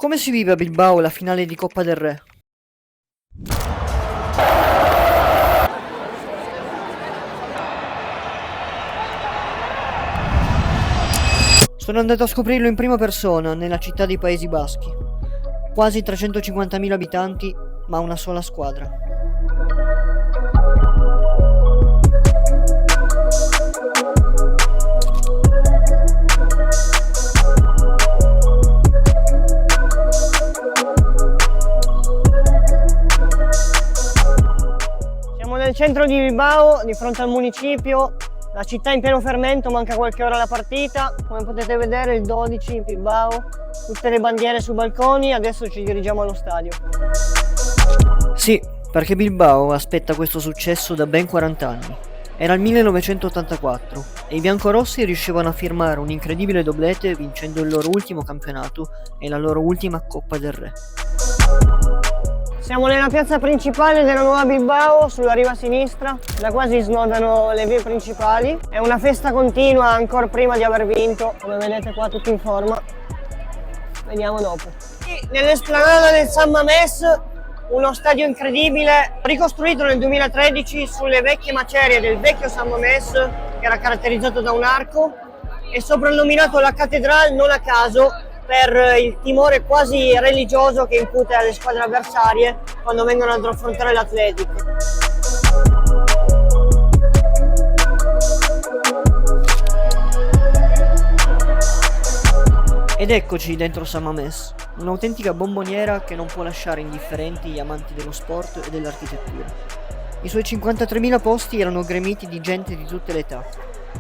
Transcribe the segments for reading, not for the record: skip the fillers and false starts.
Come si vive a Bilbao la finale di Coppa del Re? Sono andato a scoprirlo in prima persona nella città dei Paesi Baschi. Quasi 350.000 abitanti, ma una sola squadra. Siamo nel centro di Bilbao, di fronte al municipio. La città è in pieno fermento, manca qualche ora alla partita. Come potete vedere il 12 Bilbao, tutte le bandiere sui balconi, adesso ci dirigiamo allo stadio. Sì, perché Bilbao aspetta questo successo da ben 40 anni. Era il 1984 e i biancorossi riuscivano a firmare un incredibile doblete vincendo il loro ultimo campionato e la loro ultima Coppa del Re. Siamo nella piazza principale della nuova Bilbao, sulla riva sinistra, da qua si snodano le vie principali. È una festa continua ancora prima di aver vinto, come vedete qua tutti in forma. Vediamo dopo. Nell'esplanada del San Mamés, uno stadio incredibile, ricostruito nel 2013 sulle vecchie macerie del vecchio San Mamés, che era caratterizzato da un arco, e soprannominato la Cattedrale non a caso, per il timore quasi religioso che incute alle squadre avversarie quando vengono ad affrontare l'Athletic. Ed eccoci dentro San Mamés, un'autentica bomboniera che non può lasciare indifferenti gli amanti dello sport e dell'architettura. I suoi 53.000 posti erano gremiti di gente di tutte le età,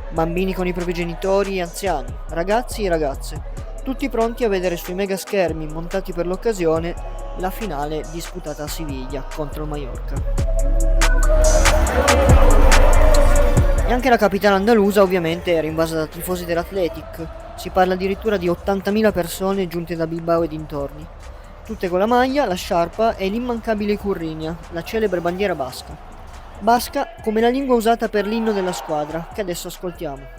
bambini con i propri genitori, anziani, ragazzi e ragazze, tutti pronti a vedere sui mega schermi montati per l'occasione la finale disputata a Siviglia contro il Mallorca. E anche la capitale andalusa ovviamente era invasa da tifosi dell'Athletic. Si parla addirittura di 80.000 persone giunte da Bilbao e dintorni, tutte con la maglia, la sciarpa e l'immancabile currinia, la celebre bandiera basca. Basca come la lingua usata per l'inno della squadra, che adesso ascoltiamo.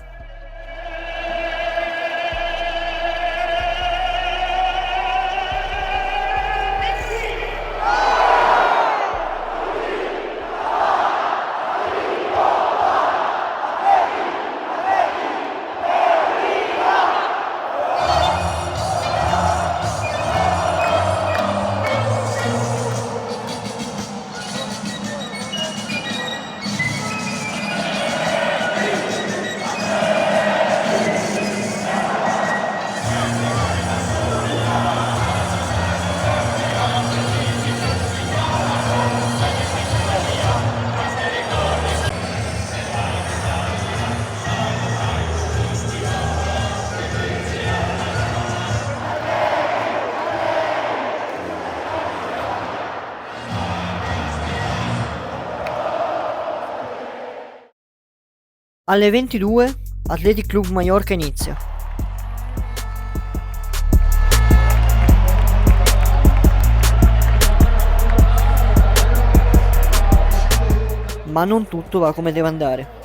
Alle 22, Athletic Club Mallorca inizia. Ma non tutto va come deve andare.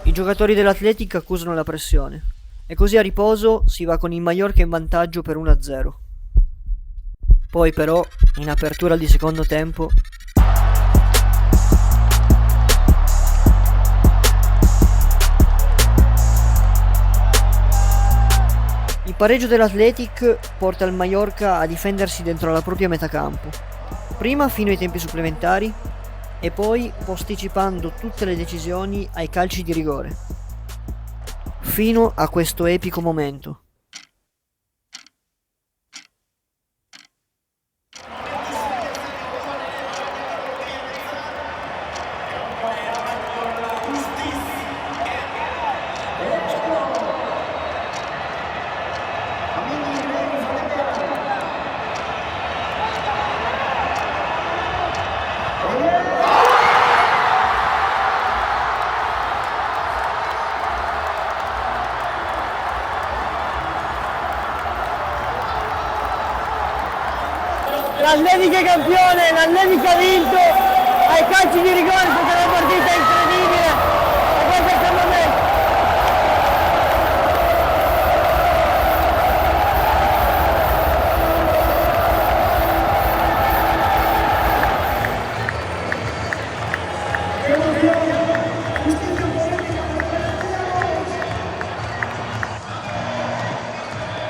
I giocatori dell'Athletic accusano la pressione e così a riposo si va con il Mallorca in vantaggio per 1-0. Poi però, in apertura di secondo tempo, il pareggio dell'Athletic porta il Mallorca a difendersi dentro la propria metà campo, prima fino ai tempi supplementari e poi posticipando tutte le decisioni ai calci di rigore, fino a questo epico momento. l'Atletica è campione, l'Atletica ha vinto ai calci di rigore, è stata una partita incredibile e questo è secondo me.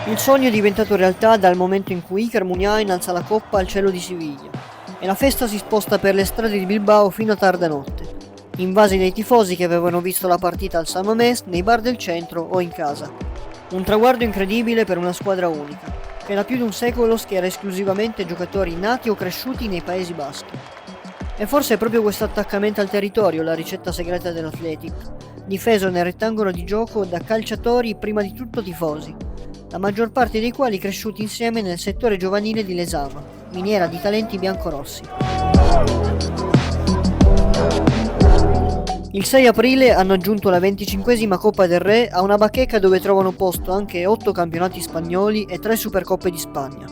Il sogno è diventato realtà dal momento in cui Iker Muniain alza la coppa al cielo di Siviglia e la festa si sposta per le strade di Bilbao fino a tarda notte, invasi dai tifosi che avevano visto la partita al San Mamés, nei bar del centro o in casa. Un traguardo incredibile per una squadra unica, che da più di un secolo schiera esclusivamente giocatori nati o cresciuti nei Paesi Baschi. E forse è proprio questo attaccamento al territorio la ricetta segreta dell'Athletic, difeso nel rettangolo di gioco da calciatori prima di tutto tifosi, la maggior parte dei quali cresciuti insieme nel settore giovanile di Lezama, miniera di talenti biancorossi. Il 6 aprile hanno aggiunto la 25esima Coppa del Re a una bacheca dove trovano posto anche 8 campionati spagnoli e 3 Supercoppe di Spagna.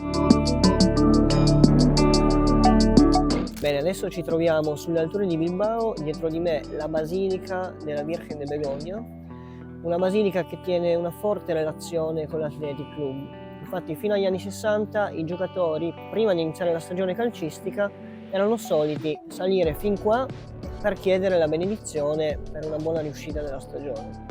Bene, adesso ci troviamo sulle alture di Bilbao, dietro di me la Basilica della Virgen de Begoña, una basilica che tiene una forte relazione con l'Athletic Club. Infatti fino agli anni 60 i giocatori, prima di iniziare la stagione calcistica, erano soliti salire fin qua per chiedere la benedizione per una buona riuscita della stagione.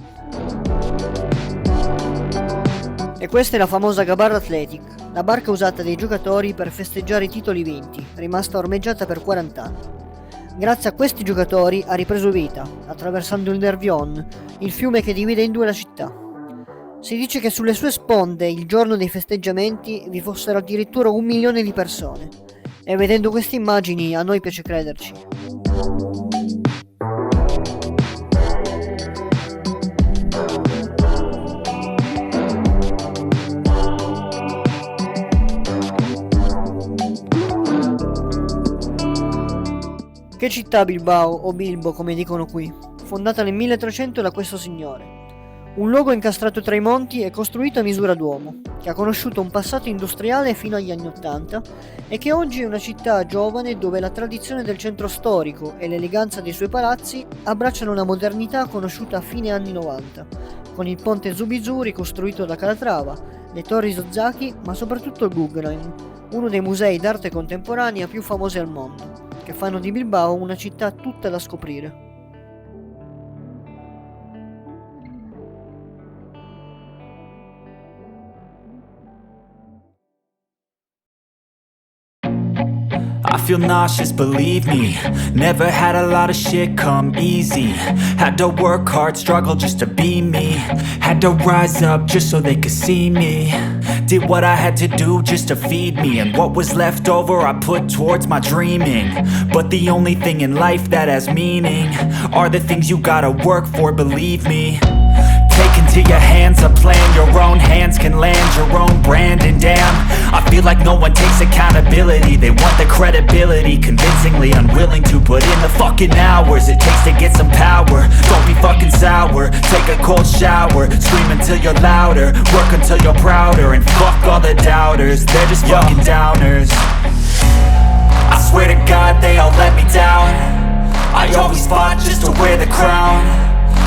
E questa è la famosa Gabarra Athletic, la barca usata dai giocatori per festeggiare i titoli vinti, rimasta ormeggiata per 40 anni. Grazie a questi giocatori ha ripreso vita, attraversando il Nervion, il fiume che divide in due la città. Si dice che sulle sue sponde, il giorno dei festeggiamenti, vi fossero addirittura 1 milione di persone. E vedendo queste immagini a noi piace crederci. Che città Bilbao, o Bilbo come dicono qui, fondata nel 1300 da questo signore. Un luogo incastrato tra i monti e costruito a misura d'uomo, che ha conosciuto un passato industriale fino agli anni '80 e che oggi è una città giovane dove la tradizione del centro storico e l'eleganza dei suoi palazzi abbracciano una modernità conosciuta a fine anni 90, con il ponte Zubizu ricostruito da Calatrava, le torri Sozaki, ma soprattutto il Guggenheim, uno dei musei d'arte contemporanea più famosi al mondo, che fanno di Bilbao una città tutta da scoprire. I feel nauseous, believe me. Never had a lot of shit come easy. Had to work hard, struggle just to be me. Had to rise up just so they could see me. Did what I had to do just to feed me. And what was left over I put towards my dreaming. But the only thing in life that has meaning are the things you gotta work for, believe me. Take into your hands a plan, your own hands can land your own brand. And damn, I feel like no one takes accountability. They want the credibility, convincingly unwilling to put in the fucking hours it takes to get some power. Don't be fucking sour, take a cold shower. Scream until you're louder, work until you're prouder. And fuck all the doubters, they're just fucking downers. I swear to God they all let me down. I always fought just to wear the crown.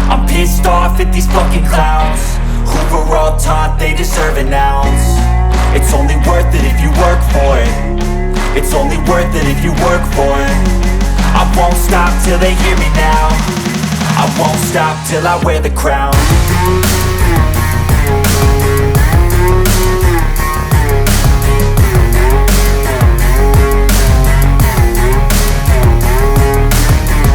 I'm pissed off at these fucking clowns who were all taught they deserve an ounce. It's only worth it if you work for it. It's only worth it if you work for it. I won't stop till they hear me now. I won't stop till I wear the crown.